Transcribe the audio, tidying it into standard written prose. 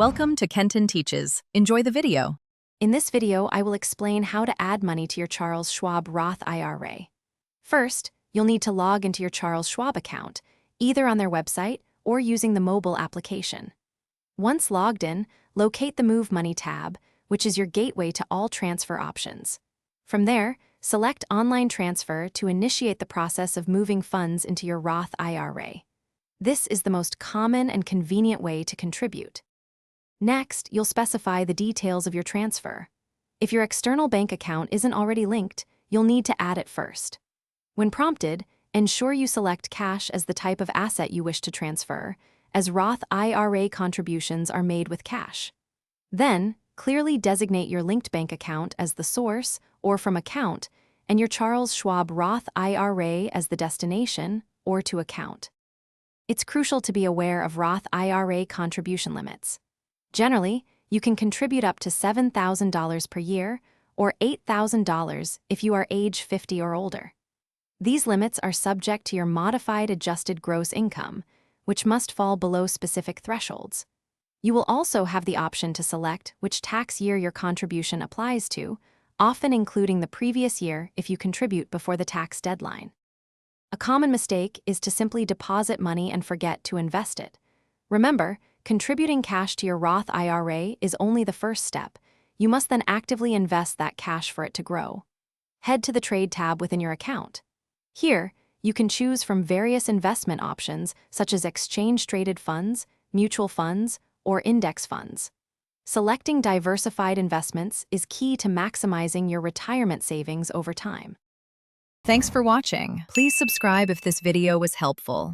Welcome to Kenton Teaches. Enjoy the video. In this video, I will explain how to add money to your Charles Schwab Roth IRA. First, you'll need to log into your Charles Schwab account, either on their website or using the mobile application. Once logged in, locate the Move Money tab, which is your gateway to all transfer options. From there, select Online Transfer to initiate the process of moving funds into your Roth IRA. This is the most common and convenient way to contribute. Next, you'll specify the details of your transfer. If your external bank account isn't already linked, you'll need to add it first. When prompted, ensure you select cash as the type of asset you wish to transfer, as Roth IRA contributions are made with cash. Then, clearly designate your linked bank account as the source or from account, and your Charles Schwab Roth IRA as the destination or to account. It's crucial to be aware of Roth IRA contribution limits. Generally, you can contribute up to $7,000 per year or $8,000 if you are age 50 or older. These limits are subject to your modified adjusted gross income, which must fall below specific thresholds. You will also have the option to select which tax year your contribution applies to, often including the previous year if you contribute before the tax deadline. A common mistake is to simply deposit money and forget to invest it. Remember, contributing cash to your Roth IRA is only the first step. You must then actively invest that cash for it to grow. Head to the Trade tab within your account. Here, you can choose from various investment options such as exchange-traded funds, mutual funds, or index funds. Selecting diversified investments is key to maximizing your retirement savings over time. Thanks for watching. Please subscribe if this video was helpful.